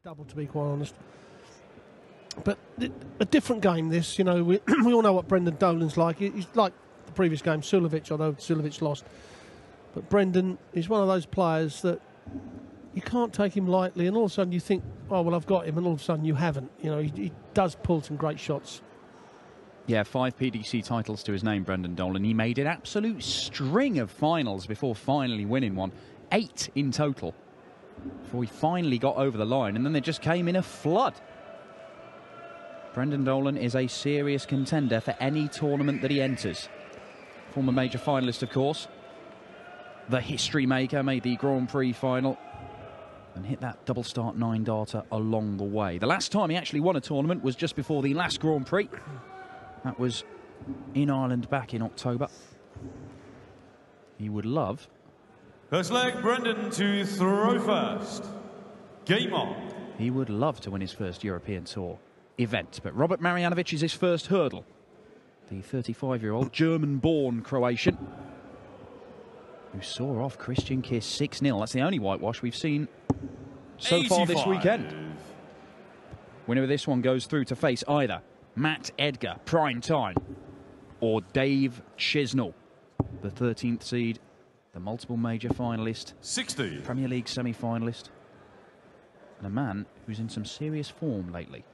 double, to be quite honest. But a different game, this. You know, we all know what Brendan Dolan's like. He's like the previous game, Sulevic, although Sulevic lost. But Brendan is one of those players that you can't take him lightly, and all of a sudden you think, oh, well, I've got him, and all of a sudden you haven't. You know, he does pull some great shots. Yeah, 5 PDC titles to his name, Brendan Dolan. He made an absolute string of finals before finally winning one. 8 in total before he finally got over the line, and then they just came in a flood. Brendan Dolan is a serious contender for any tournament that he enters. Former major finalist, of course. The history maker, made the Grand Prix final and hit that double start 9-darter along the way. The last time he actually won a tournament was just before the last Grand Prix. That was in Ireland back in October. He would love... First leg, Brendan to throw first. Game on. He would love to win his first European Tour event, but Robert Marijanovic is his first hurdle. The 35-year-old German-born Croatian who saw off Christian Kiss 6-0. That's the only whitewash we've seen so far this weekend. Winner of this one goes through to face either Matt Edgar, prime time, or Dave Chisnall, the 13th seed, the multiple major finalist, 60 Premier League semi-finalist, and a man who's in some serious form lately.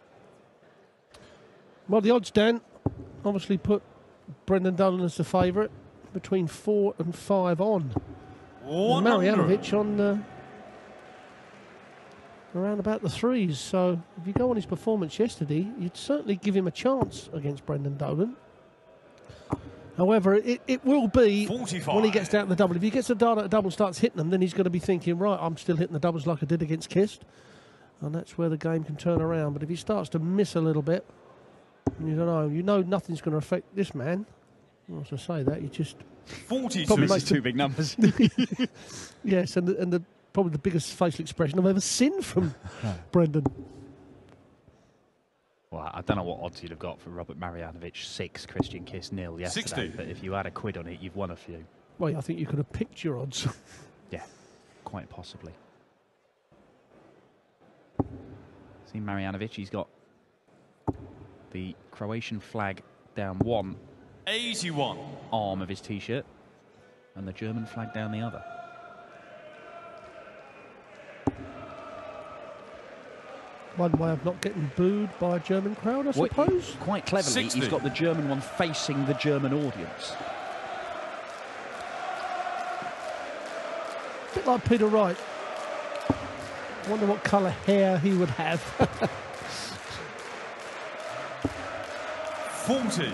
Well, the odds, Dan, obviously put Brendan Dolan as the favourite, between 4 and 5 on. And Marijanovic on around about the 3s. So if you go on his performance yesterday, you'd certainly give him a chance against Brendan Dolan. However, it will be 45. When he gets down to the double. If he gets a dart at a double, starts hitting them, then he's going to be thinking, right, I'm still hitting the doubles like I did against Kist. And that's where the game can turn around. But if he starts to miss a little bit, you don't know, you know nothing's going to affect this man. Well, to say that, you just 42. Misses 2 big numbers. Yes, and probably the biggest facial expression I've ever seen from Brendan. Well, I don't know what odds you'd have got for Robert Marijanovic 6, Christian Kiss 0 yesterday. 60. But if you had a quid on it, you've won a few. Well, I think you could have picked your odds. Yeah, quite possibly. See Marijanovic, he's got the Croatian flag down one 81 arm of his T-shirt and the German flag down the other. One way of not getting booed by a German crowd, I suppose. Quite cleverly, 60. he's got the German one facing the German audience. A bit like Peter Wright. I wonder what colour hair he would have. 40.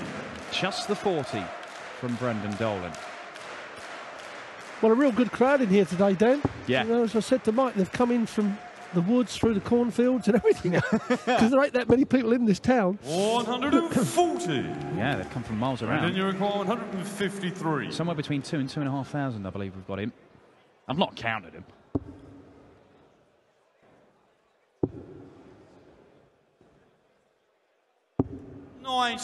Just the 40 from Brendan Dolan. Well, a real good crowd in here today, Dan. Yeah. You know, as I said to Mike, they've come in from the woods, through the cornfields and everything. Because there ain't that many people in this town. 140. Yeah, they've come from miles And around. then you require 153. Somewhere between 2,000 and 2,500, I believe we've got him. I've not counted him.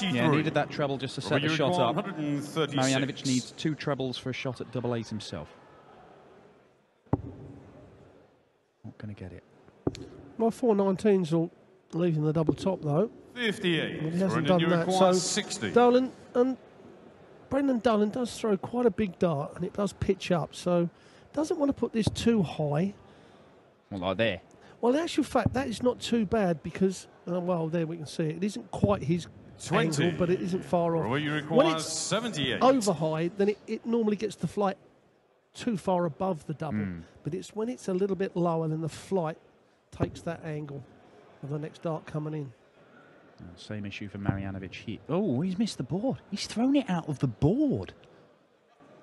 Yeah, needed that treble just to set the shot up. Marijanovic needs 2 trebles for a shot at double 8 himself. Not going to get it. My 419s will leave him the double top, though. 58. He hasn't Brendan, done that. So 60. Dolan, and Brendan Dolan does throw quite a big dart, and it does pitch up. So doesn't want to put this too high. Well, like there. Well, in actual fact, that is not too bad because, well, there we can see it. It isn't quite his 20. angle, but it isn't far off. Well, you When require it's 78. over high, then it normally gets the flight too far above the double. But it's when it's a little bit lower, then the flight takes that angle of the next dart coming in. Same issue for Marijanovic here. Oh, he's missed the board. He's thrown it out of the board.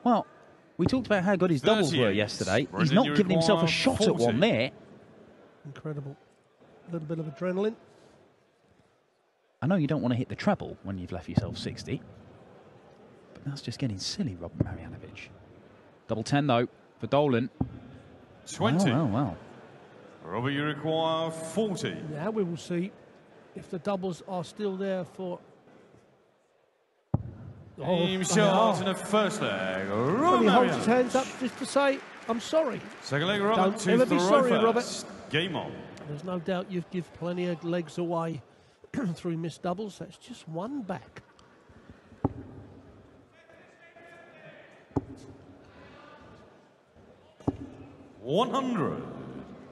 Well, we talked about how good his doubles were yesterday. Brendan, He's not you given himself a require shot at 40. one there. Incredible. A little bit of adrenaline. I know you don't want to hit the treble when you've left yourself 60. But that's just getting silly, Robert Marijanovic. Double 10, though, for Dolan. 20. Oh, wow. Robert, you require 40. Now we will see if the doubles are still there for... Team shot in the first leg. Well, he holds his hands up just to say, I'm sorry. Second leg, Robert, Don't to ever be throw sorry, first. Robert. Game on. There's no doubt you've given plenty of legs away through missed doubles. That's just one back. $100.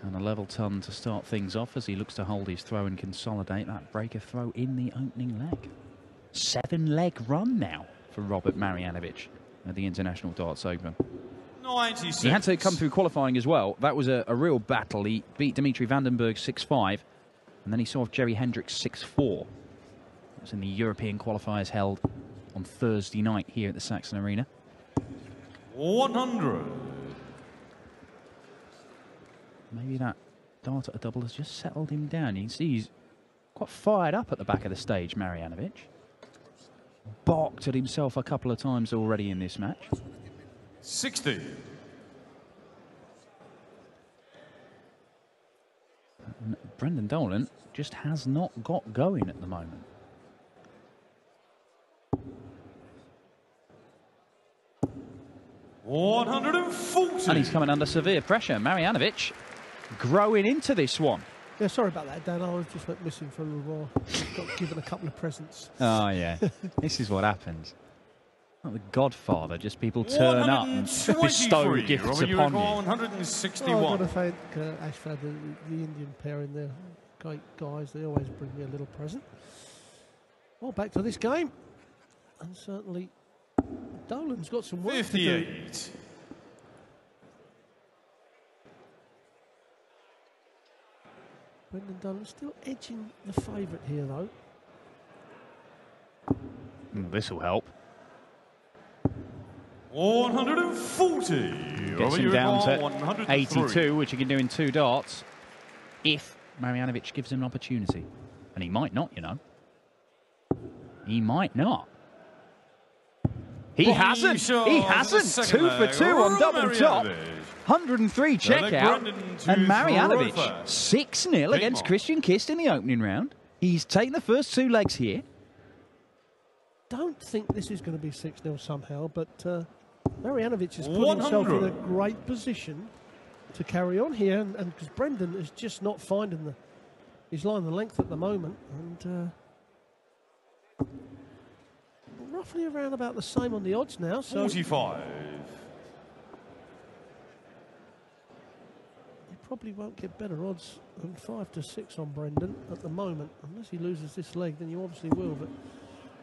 And a level ton to start things off as he looks to hold his throw and consolidate that breaker throw in the opening leg. 7-leg run now for Robert Marijanovic at the International Darts Open. 96. He had to come through qualifying as well. That was a real battle. He beat Dimitri Vandenberg 6-5, and then he saw off Jerry Hendricks 6-4. It was in the European qualifiers held on Thursday night here at the Saxon Arena. 100. Maybe that dart at a double has just settled him down. You can see he's quite fired up at the back of the stage, Marijanovic. Balked at himself a couple of times already in this match. 60. And Brendan Dolan just has not got going at the moment. $140. And he's coming under severe pressure. Marijanovic growing into this one. Yeah, sorry about that, Dan. I was just went missing for a little while. Got given a couple of presents. Oh, yeah. This is what happens. Not the Godfather, just people turn up and bestow gifts upon you. 161. Oh, I've got to thank Ashford, the Indian pair in there. Great guys. They always bring me a little present. Well, back to this game. And certainly Dolan's got some work 58. to do. Brendan Dolan still edging the favourite here, though. This will help. 140. Gets him down to 82, which he can do in 2 darts, if Marijanovic gives him an opportunity. And he might not, you know. He might not. He hasn't. He hasn't. 2 for 2 on double top. 103 checkout. And Marijanovic 6-0 against Christian Kist in the opening round. He's taken the first 2 legs here. Don't think this is going to be 6-0 somehow, but Marijanovic has put himself in a great position to carry on here, and because Brendan is just not finding his line of length at the moment, and roughly around about the same on the odds now. So 45. you probably won't get better odds than 5 to 6 on Brendan at the moment, unless he loses this leg. Then you obviously will, but.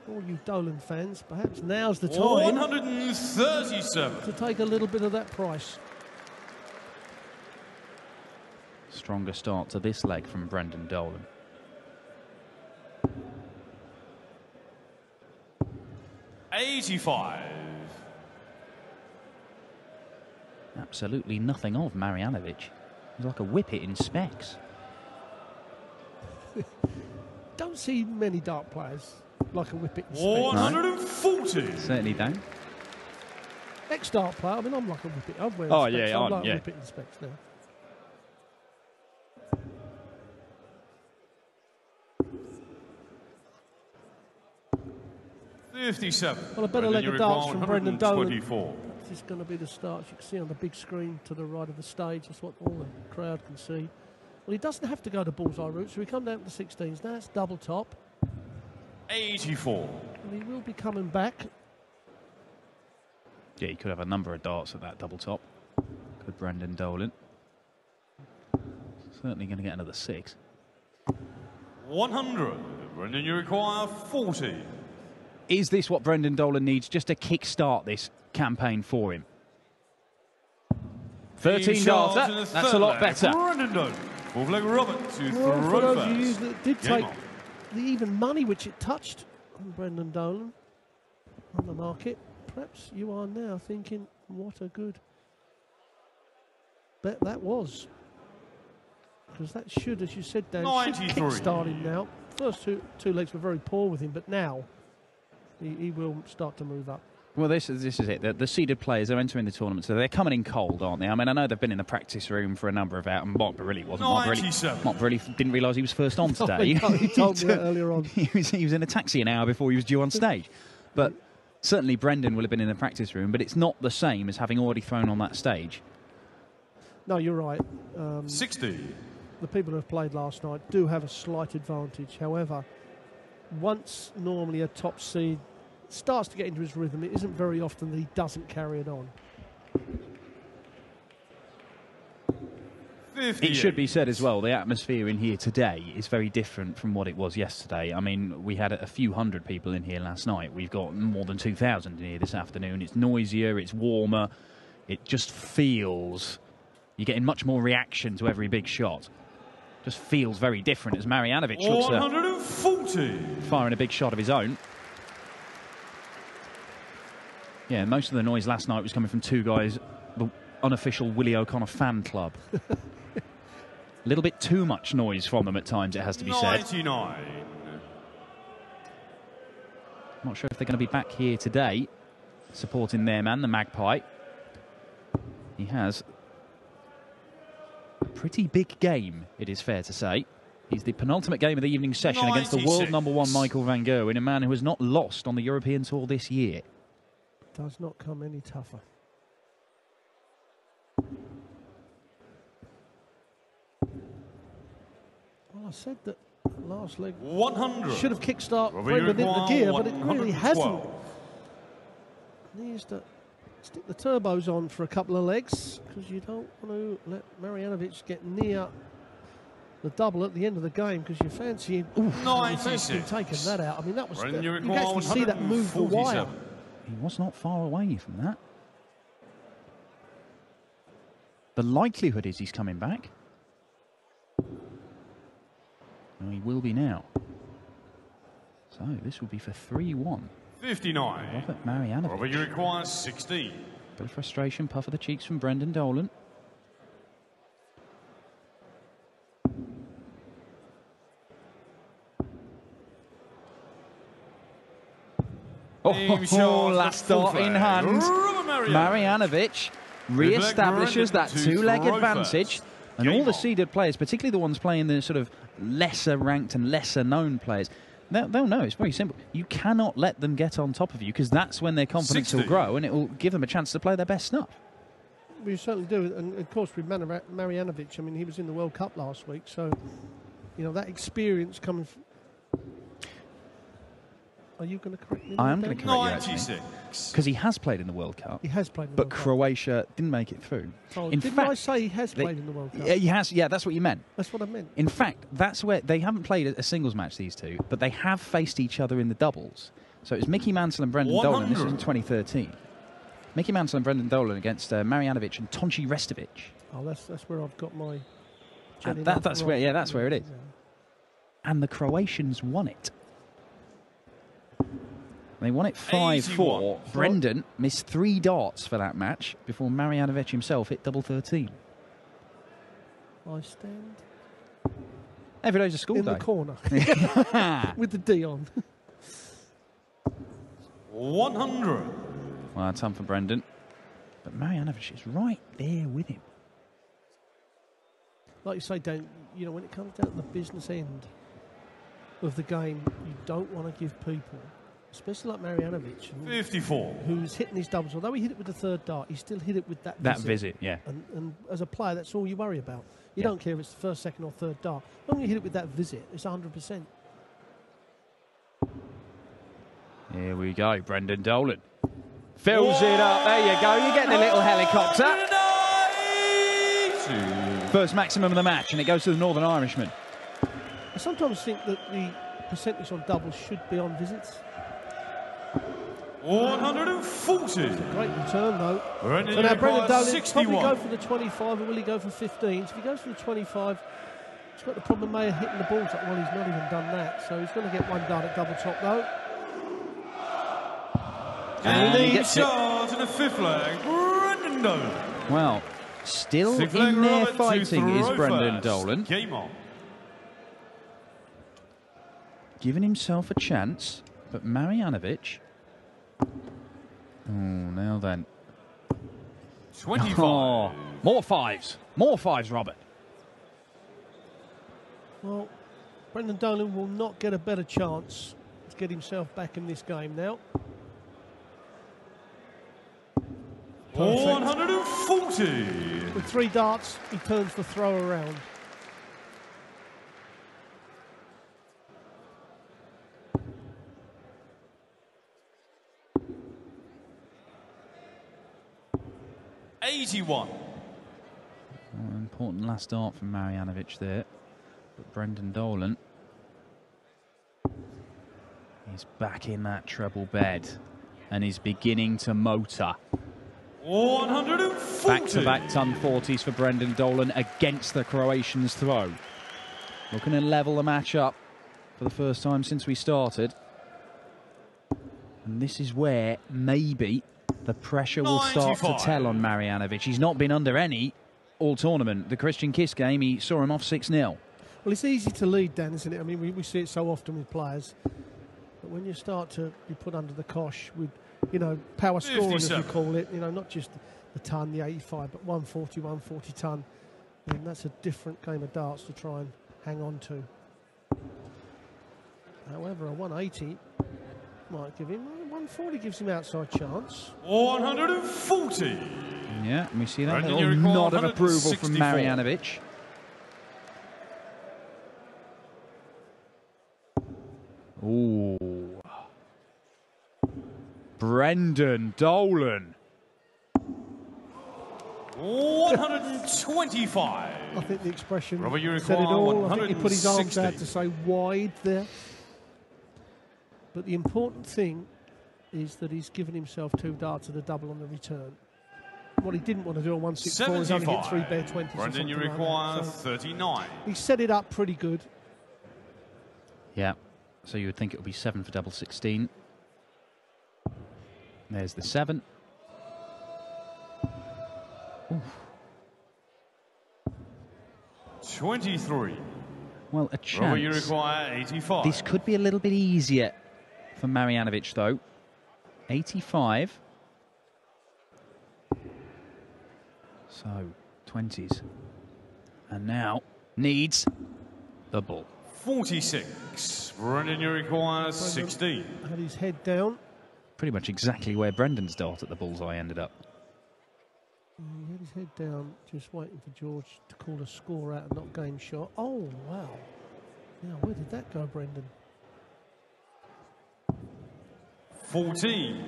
All you Dolan fans, perhaps now's the time 137 to take a little bit of that price. Stronger start to this leg from Brendan Dolan. $85. Absolutely nothing of Marijanovic. He's like a whippet in specs. Don't see many dart players like a whippet in specs. 140. Certainly don't. Ex-dart player, I mean, I'm like a whippet. I'm wearing Oh, specs. yeah, I'm like yeah. a whippet in specs now. $57. Well, a better leg of darts from Brendan Dolan. 124. This is going to be the start. You can see on the big screen to the right of the stage. That's what all the crowd can see. Well, he doesn't have to go to bullseye route, so we come down to the 16s. Now it's double top. 84. And he will be coming back. Yeah, he could have a number of darts at that double top. Could Brendan Dolan. Certainly going to get another 6. 100. Brendan, you require 40. Is this what Brendan Dolan needs just to kick-start this campaign for him? 13 darter, that's a lot better. Brendan Dolan. 4th leg Robert to Well, for throw those of you first. that did Game take on. the even money which it touched on Brendan Dolan on the market, perhaps you are now thinking, what a good bet that was. Because that should, as you said, Dan, should 93. kick-start him now. First two legs were very poor with him, but now he will start to move up. Well, this is it. The seeded players are entering the tournament, so they're coming in cold, aren't they? I mean, I know they've been in the practice room for a number of hours, and Mark Barilli wasn't. Mark Barilli didn't realise he was first on today. He told me that earlier on. He was in a taxi an hour before he was due on stage. But certainly Brendan will have been in the practice room, but it's not the same as having already thrown on that stage. No, you're right. 60. the people who have played last night do have a slight advantage. However, once normally a top seed starts to get into his rhythm, it isn't very often that he doesn't carry it on. It should be said as well, the atmosphere in here today is very different from what it was yesterday. I mean, we had a few hundred people in here last night. We've got more than 2,000 in here this afternoon. It's noisier, it's warmer. It just feels... You're getting much more reaction to every big shot. Just feels very different as Marijanovic looks 140. Firing a big shot of his own. Yeah, most of the noise last night was coming from two guys, the unofficial Willie O'Connor fan club. A little bit too much noise from them at times, it has to be said. 99. Not sure if they're going to be back here today, supporting their man, the Magpie. He has a pretty big game, it is fair to say. He's the penultimate game of the evening session 96. against the world #1 Michael van Gerwen, a man who has not lost on the European Tour this year. Does not come any tougher. Well, I said that last leg 100. should have kickstart Brendan into the gear, but it really hasn't. Needs to stick the turbos on for a couple of legs, because you don't want to let Marijanovic get near the double at the end of the game, because you fancy him. You fancy him taking that out. I mean, that was you can actually see that move the wire. He was not far away from that. The likelihood is he's coming back. And he will be now. So this will be for 3-1. 59. Robert Marijanovic. Robert, you require 16. Bit of frustration, puff of the cheeks from Brendan Dolan. Last dot in hand. Marijanovic re-establishes that two-leg advantage. And all the seeded players, particularly the ones playing the sort of lesser ranked and lesser known players, they'll know. It's very simple. You cannot let them get on top of you, because that's when their confidence 60. will grow and it will give them a chance to play their best stuff. We certainly do. And of course, with Marijanovic, I mean, he was in the World Cup last week, so, you know, that experience coming from... Are you going to correct me? I am going to correct you, 96. because he has played in the World Cup. He has played in the But World Cup. Croatia didn't make it through. Oh, in didn't fact, I say he has played in the World Cup? Yeah, he has. Yeah, that's what you meant. That's what I meant. In fact, that's where they haven't played a singles match, these two, but they have faced each other in the doubles. So it was Mickey Mansell and Brendan Dolan. This was in 2013. Mickey Mansell and Brendan Dolan against Marijanovic and Tonči Restovic. Oh, that's where I've got my... That's where, yeah, that's where it is. Yeah. And the Croatians won it. They won it 5-4. Brendan missed 3 darts for that match before Marijanovic himself hit double 13. I stand Every day's a school in day. the corner with the D on. 100. Well, time for Brendan. But Marijanovic is right there with him. Like you say, Dan, you know, when it comes down to the business end of the game, you don't want to give people, especially like Marijanovic, 54. who's hitting his doubles. Although he hit it with the third dart, he still hit it with that visit, yeah. And as a player, that's all you worry about. You Yeah. don't care if it's the first, second or third dart. As long as you hit it with that visit, it's 100%. Here we go, Brendan Dolan. Fills it up, there you go, you're getting a little helicopter. First maximum of the match, and it goes to the Northern Irishman. I sometimes think that the percentage on doubles should be on visits. 140. Great return, though. Brendan, So now you Brendan require Dolan 61. probably go for the 25, or will he go for 15? So if he goes for the 25, he's got the problem of hitting the balls. Well, he's not even done that. So he's going to get one done at double top, though. And he Deep gets it. shot in the 5th leg. Brendan Dolan. Well, still 6th leg in there Robert to fighting is throw Brendan first. Dolan. Game on. Giving himself a chance, but Marijanovic... Oh, now then. 25. Oh, more fives. More fives, Robert. Well, Brendan Dolan will not get a better chance to get himself back in this game now. 140. With 3 darts, he turns the throw around. 81. Important last dart from Marijanovic there. But Brendan Dolan, he's back in that treble bed and he's beginning to motor. 140. Back-to-back ton 40s for Brendan Dolan against the Croatians' throw. Looking to level the match up for the first time since we started. And this is where maybe the pressure will start to tell on Marijanovic. He's not been under any all tournament. The Christian Kiss game, he saw him off 6-0. Well, it's easy to lead, Dan, isn't it? I mean, we see it so often with players. But when you start to be put under the cosh with, you know, power scoring, as we call it, you know, not just the ton, the 85, but 140, 140 ton. And that's a different game of darts to try and hang on to. However, a 180 might give him, 140 gives him outside chance. 140. Yeah, and we see that little nod of approval from Marijanovic. Ooh. Brendan Dolan. 125. I think the expression Robert, you said it all. I think he put his arms 160. out to say wide there. But the important thing is that he's given himself 2 darts and a double on the return. What he didn't want to do on 164 is only hit 3 bare 20s. Brendan, you require 39. He set it up pretty good. Yeah, so you would think it would be 7 for double 16. There's the 7. Oof. 23. Well, a chance. Robert, you require 85. This could be a little bit easier for Marijanovic, though. 85. So, 20s. And now needs the ball. 46. Brendan, you require 16. Had his head down. Pretty much exactly where Brendan's dart at the bullseye ended up. He had his head down, just waiting for George to call a score out and not game shot. Oh, wow. Now, where did that go, Brendan? 14.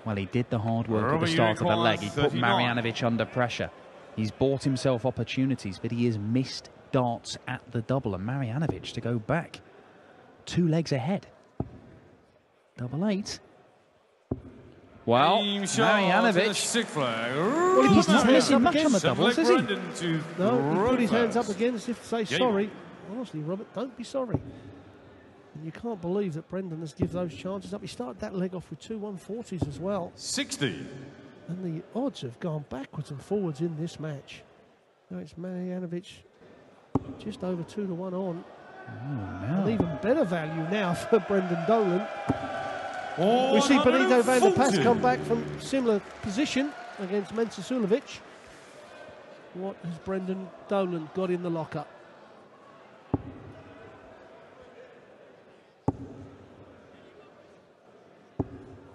Well, he did the hard work at the start of the leg. He put Marijanovic under pressure. He's bought himself opportunities, but he has missed darts at the double. And Marijanovic to go back 2 legs ahead. Double 8. Well, Marijanovic, Well, he he's put his not hands missing up much on the against. doubles, is he? No, he put his hands up again as if to say sorry. Honestly, Robert, don't be sorry. And you can't believe that Brendan has given those chances up. He started that leg off with 2 140s as well. 60. And the odds have gone backwards and forwards in this match. Now it's Marijanovic just over 2 to 1 on. An even better value now for Brendan Dolan. We see Benito van der Pas come back from similar position against Mensa Sulovic. What has Brendan Dolan got in the locker?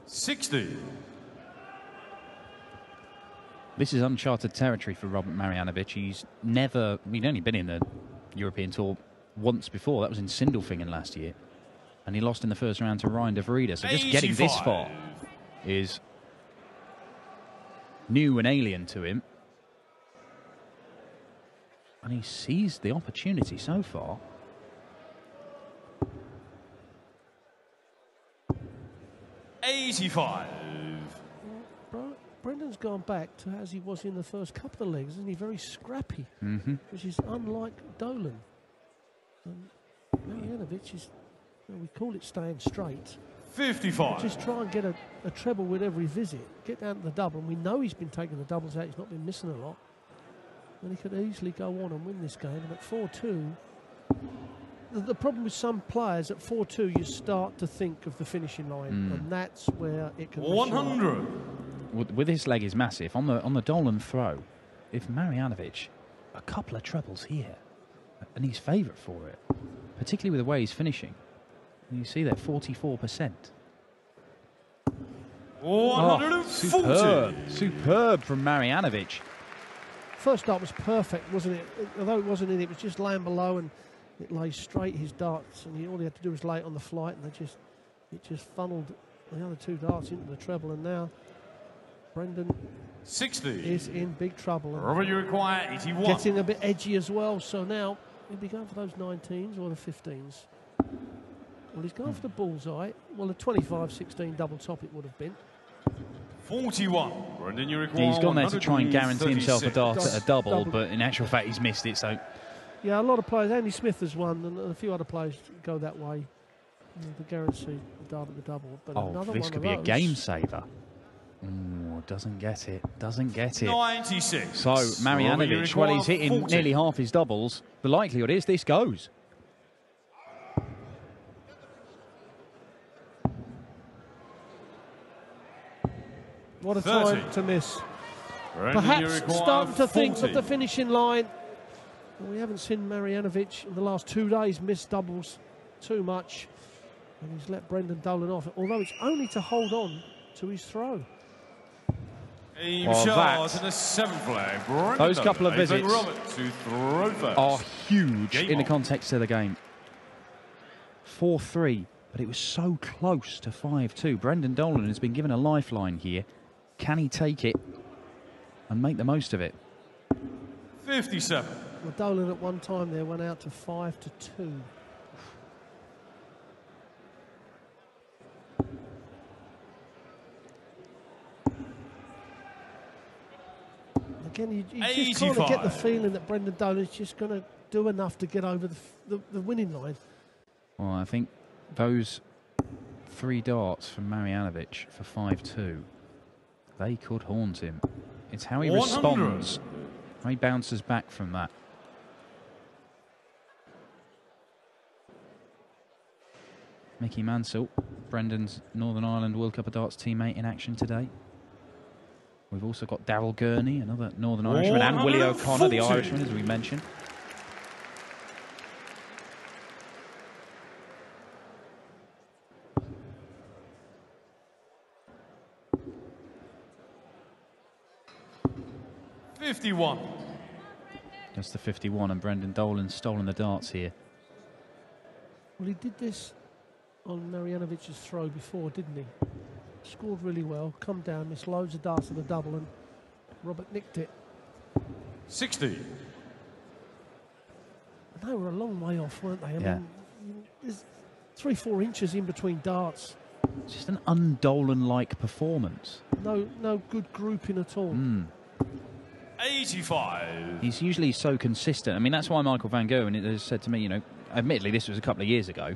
$60. This is uncharted territory for Robert Marijanovic. He'd only been in the European Tour once before. That was in Sindelfingen last year. And he lost in the first round to Ryan de Vrede. So just getting this far is new and alien to him. And he seized the opportunity so far. $85. Brendan's gone back to as he was in the first couple of legs, isn't he? Very scrappy, which is unlike Dolan. And Marijanovic is, we call it staying straight. 55. Just try and get a treble with every visit. Get down to the double. And we know he's been taking the doubles out. He's not been missing a lot. And he could easily go on and win this game. And at 4-2, the problem with some players, at 4-2, you start to think of the finishing line. And that's where it can 100. With his leg is massive. On the Dolan throw, if Marijanovic, a couple of trebles here, and he's favourite for it, particularly with the way he's finishing. And you see that 44%. 140. Superb from Marijanovic. First dart was perfect, wasn't it? Although it wasn't in, it was just laying below and it lay straight his darts, and all he had to do was lay it on the flight, and it just funneled the other 2 darts into the treble. And now Brendan 60. is in big trouble. Robert, you require 81. Getting a bit edgy as well, so now he'll be going for those 19s or the 15s. Well, he's going for the bullseye. Well, a 25-16 double top it would have been. 41. Brendan, you require He's gone there to try and guarantee himself a 136. dart at a double, but in actual fact he's missed it, so... Yeah, a lot of players, Andy Smith has won, and a few other players go that way. The guarantee, the dart at the double. But another this one could of be a those. game saver. Doesn't get it. Doesn't get it. 96. So, Marijanovic, well, he's hitting 40. nearly half his doubles. The likelihood is this goes. What a 30. time to miss. Brendan, you Perhaps require starting to think 40. of the finishing line. Well, we haven't seen Marijanovic in the last 2 days miss doubles too much. And he's let Brendan Dolan off, although it's only to hold on to his throw. Aim Well, shot that- and a 7th flag. Brendan Those couple of Dolan, visits Robert to throw first. are huge Game in the on. context of the game. 4-3, but it was so close to 5-2. Brendan Dolan has been given a lifeline here. Can he take it and make the most of it? 57. Well, Dolan at one time there went out to 5-2. Again, you just kind of get the 85. feeling that Brendan Dolan's just going to do enough to get over the winning line. Well, I think those 3 darts from Marijanovic for 5-2, they could haunt him. It's how he 100. responds, how he bounces back from that. Mickey Mansell, Brendan's Northern Ireland World Cup of Darts teammate, in action today. We've also got Darryl Gurney, another Northern Irishman, and Willie O'Connor, the 140. Irishman, as we mentioned. $51. Just the 51, and Brendan Dolan's stolen the darts here. Well, he did this on Marijanovic's throw before, didn't he? Scored really well, come down, missed loads of darts at the double, and Robert nicked it. 60. And they were a long way off, weren't they? I mean, there's 3-4 inches in between darts. Just an un-Dolan-like performance. No good grouping at all. 85. He's usually so consistent. I mean, that's why Michael Van Gerwen has said to me, you know, admittedly this was a couple of years ago,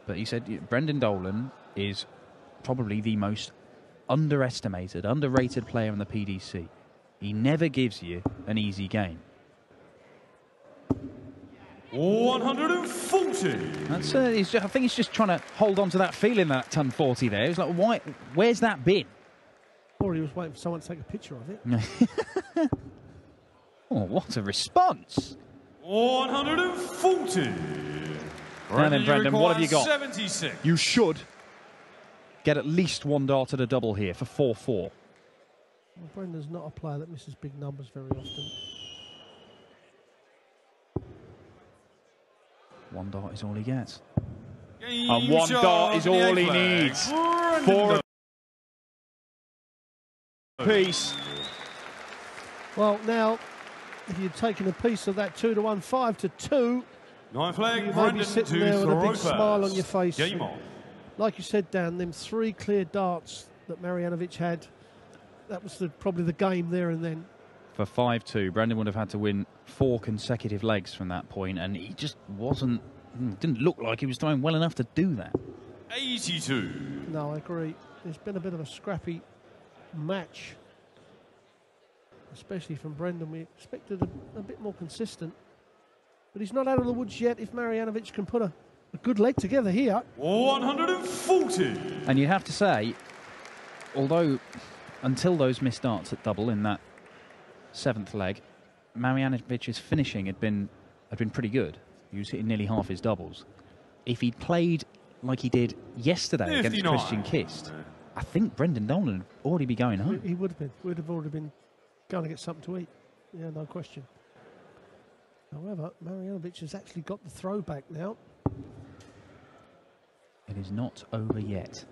but he said Brendan Dolan is probably the most underestimated, underrated player in the PDC. He never gives you an easy game. 140. That's I think he's just trying to hold on to that feeling, that ton 40 there. It's like, why? Where's that been? Or he was waiting for someone to take a picture of it. Oh, what a response. 140. Now then, Brendan, what have you got? 76. You should get at least 1 dart at a double here for 4-4. Well, Brendan's not a player that misses big numbers very often. 1 dart is all he gets. Game And 1 shot dart is to the all he 8th flag. needs. Brendan 4 Dolan. apiece. Well, now, if you'd taken a piece of that 2-1, 5-2, 9 flag. you may be Brendan sitting to there with a throw big smile on your first. face. Game on. Like you said, Dan, them 3 clear darts that Marijanovic had, that was probably the game there and then. For 5-2, Brendan would have had to win 4 consecutive legs from that point, and he just didn't look like he was throwing well enough to do that. 82. No, I agree. It's been a bit of a scrappy match, especially from Brendan. We expected a bit more consistent, but he's not out of the woods yet. If Marijanovic can put a good leg together here. 140. And you'd have to say, although until those missed darts at double in that 7th leg, Marijanovic's finishing had been pretty good. He was hitting nearly half his doubles. If he'd played like he did yesterday against 59. Christian Kist, I think Brendan Dolan would already be going home. He would have been. Would have already been going to get something to eat. Yeah, no question. However, Marijanovic has actually got the throw back now. It is not over yet.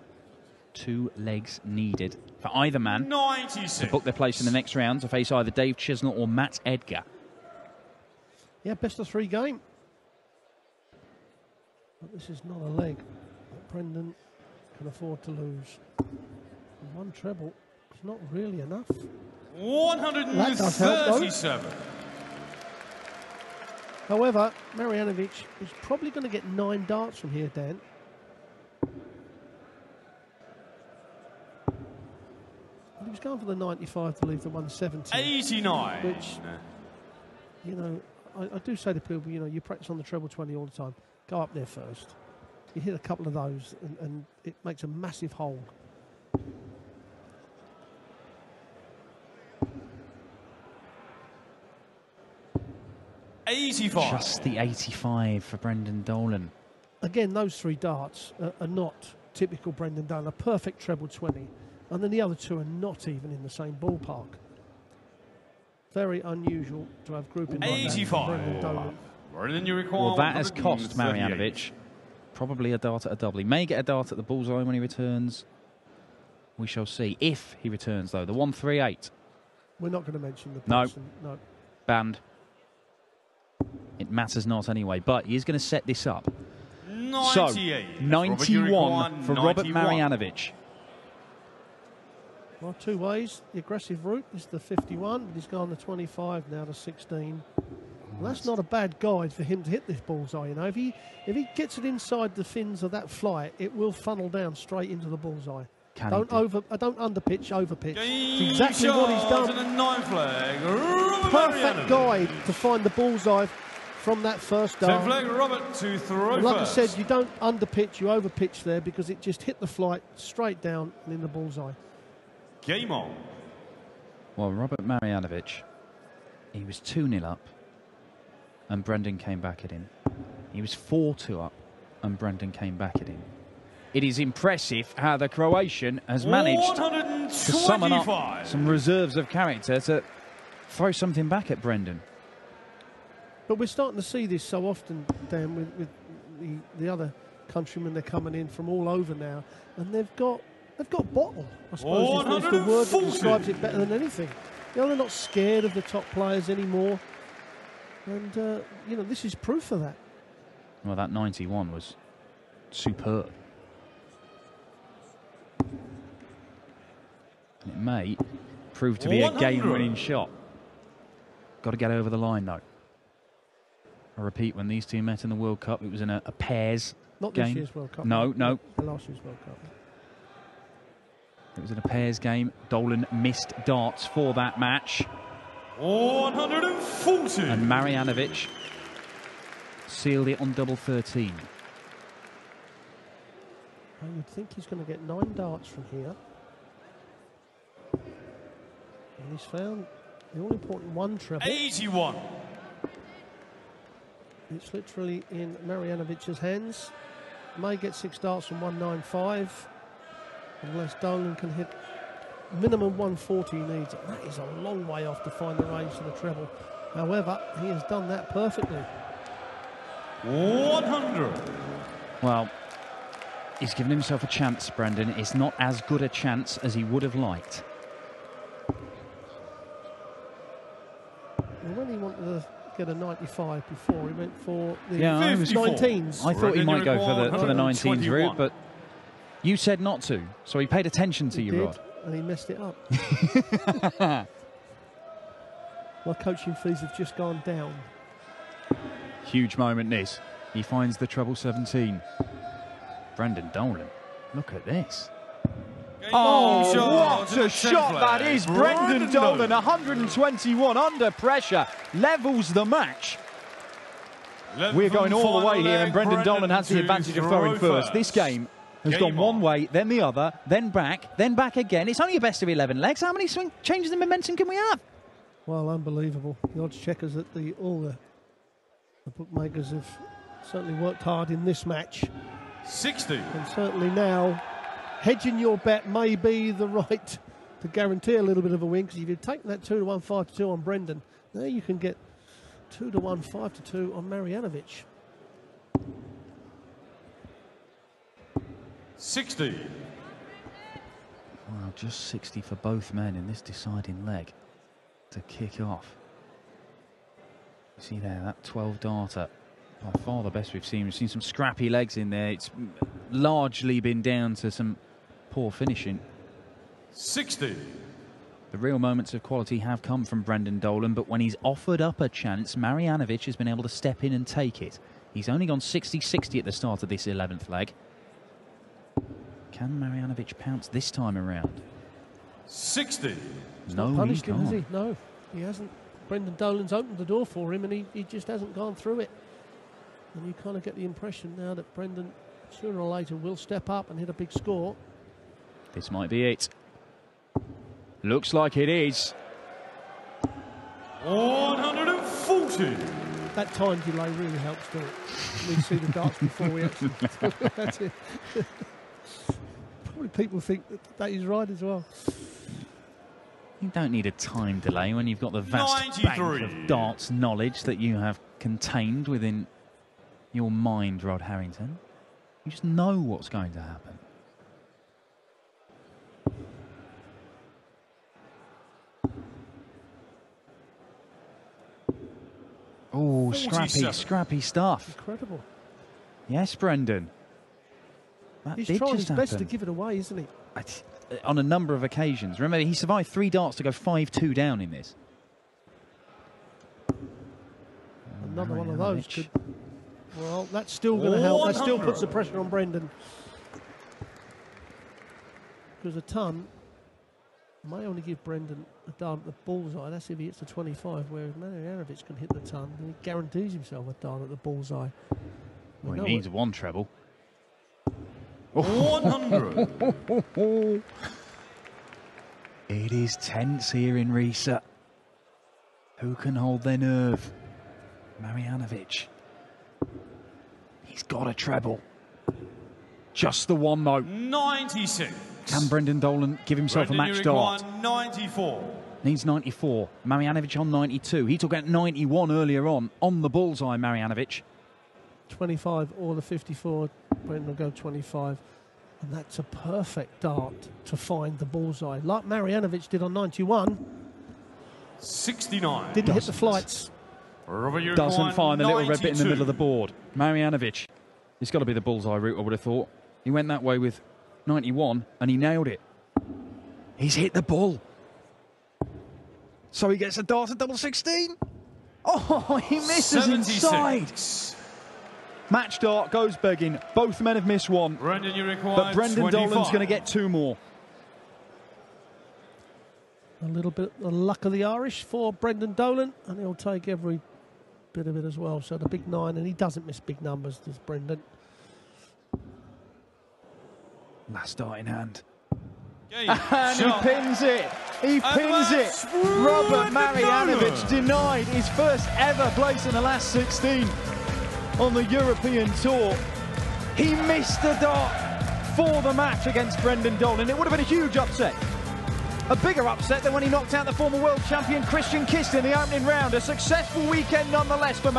2 legs needed for either man 96. to book their place in the next round to face either Dave Chisnell or Matt Edgar. Yeah, best of 3 game. But this is not a leg that Brendan can afford to lose. And 1 treble is not really enough. 137. However, Marijanovic is probably going to get 9 darts from here, Dan. He was going for the 95 to leave the 170. 89. Which, you know, I do say to people, you know, you practice on the treble 20 all the time. Go up there first. You hit a couple of those and it makes a massive hole. Just the 85 for Brendan Dolan. Again, those 3 darts are not typical Brendan Dolan. A perfect treble 20. And then the other 2 are not even in the same ballpark. Very unusual to have grouping like that from Brendan Dolan. Well, that has cost Marijanovic probably a dart at a double. He may get a dart at the bullseye when he returns. We shall see. If he returns, though, the 138. We're not going to mention the person. No. Banned. It matters not anyway, but he is going to set this up. 98. So, 91 for Robert Marijanovic. Well, 2 ways. The aggressive route is the 51, but he's gone the 25 now to 16. Well, that's not a bad guide for him to hit this bullseye. You know, if he gets it inside the fins of that flight, it will funnel down straight into the bullseye. Don't underpitch, overpitch. It's exactly what he's done. Perfect guide to find the bullseye from that first dart. Like I said, you don't underpitch, you overpitch there because it just hit the flight straight down and in the bullseye. Game on. Well, Robert Marijanovic, he was 2-0 up and Brendan came back at him. He was 4-2 up and Brendan came back at him. It is impressive how the Croatian has managed to summon up some reserves of character to throw something back at Brendan. But we're starting to see this so often, Dan, with the other countrymen. They're coming in from all over now, and they've got bottle, I suppose is the word that describes it better than anything. You know, they're not scared of the top players anymore. And, you know, this is proof of that. Well, that 91 was superb. And it may prove to be a game-winning shot. Got to get over the line, though. I repeat, when these two met in the World Cup, it was in a pairs Not game. this year's World Cup. No. The last year's World Cup. It was in a pairs game. Dolan missed darts for that match. 140. And Marijanovic sealed it on double 13. I would think he's going to get 9 darts from here. And he's found the all-important 1 treble. 81. It's literally in Marijanovic's hands. May get 6 darts from 195. Unless Dolan can hit minimum 140 he needs. That is a long way off to find the range to the treble. However, he has done that perfectly. 100. Well, he's given himself a chance, Brendan. It's not as good a chance as he would have liked. Well, when he wanted to get a 95 before, he went for the 19s. I thought he might go for the 19s route, but you said not to, so he paid attention to you, Rod. And he messed it up. My coaching fees have just gone down. Huge moment, this. He finds the treble 17. Brendan Dolan, look at this. Oh, what a shot that is. Brendan Dolan, 121 under pressure, levels the match. We're going all the way here, and Brendan Dolan has the advantage of throwing first. This game has gone one way, then the other, then back again. It's only a best of 11 legs. How many swing changes in momentum can we have? Well, unbelievable. The odds checkers at all the bookmakers have certainly worked hard in this match. 60. And certainly now, hedging your bet may be the right to guarantee a little bit of a win, because if you take that 2-1, 5-2 on Brendan, now you can get 2-1, 5-2 on Marijanovic. 60. Wow, just 60 for both men in this deciding leg to kick off. You see there, that 12 darter, by far the best we've seen. We've seen some scrappy legs in there. It's largely been down to some poor finishing. 60. The real moments of quality have come from Brendan Dolan, but when he's offered up a chance, Marijanovic has been able to step in and take it. He's only gone 60-60 at the start of this 11th leg. Can Marijanovic pounce this time around? 60. No, punished he him, has can't. he? No, he hasn't. Brendan Dolan's opened the door for him, and he just hasn't gone through it. And you kind of get the impression now that Brendan, sooner or later, will step up and hit a big score. This might be it. Looks like it is. 140. That time delay really helps, doesn't it? We see the darts before we actually. That's it. Probably people think that is right as well. You don't need a time delay when you've got the vast bank of darts knowledge that you have contained within your mind, Rod Harrington. You just know what's going to happen. Oh, scrappy stuff. Incredible. Yes, Brendan. That He's did trying just his best to happen. give it away, isn't he? On a number of occasions. Remember, he survived 3 darts to go 5-2 down in this. Another one of those could. Well, that's still going to help. That still puts the pressure on Brendan. Because a ton may only give Brendan a dart at the bullseye. That's if he hits the 25, whereas Marijanovic can hit the ton, and he guarantees himself a dart at the bullseye. Well, he needs one treble. 100. It is tense here in Riesa. Who can hold their nerve? Marijanovic. He's got a treble. Just the one, though. 96. Can Brendan Dolan give himself a match dart? 94. Needs 94. Marijanovic on 92. He took out 91 earlier on the bullseye, Marijanovic. 25 or the 54. Brendan will go 25. And that's a perfect dart to find the bullseye. Like Marijanovic did on 91. 69. Didn't hit the flights. Doesn't find the little red bit in the middle of the board. Marijanovic. It's got to be the bullseye route, I would have thought. He went that way with 91 and he nailed it. He's hit the bull. So he gets a dart at double 16. Oh, he misses 76. inside. Match dart goes begging. Both men have missed one. Brendan, you require But Brendan 25. Dolan's going to get 2 more. A little bit of the luck of the Irish for Brendan Dolan, and he'll take every bit of it as well. So the big 9, and he doesn't miss big numbers, does Brendan? Last dart in hand. Okay, And he pins it. He pins it. Robert Marijanovic denied his first ever place in the last 16 on the European Tour. He missed the dart for the match against Brendan Dolan. It would have been a huge upset. A bigger upset than when he knocked out the former world champion Christian Kist in the opening round. A successful weekend nonetheless for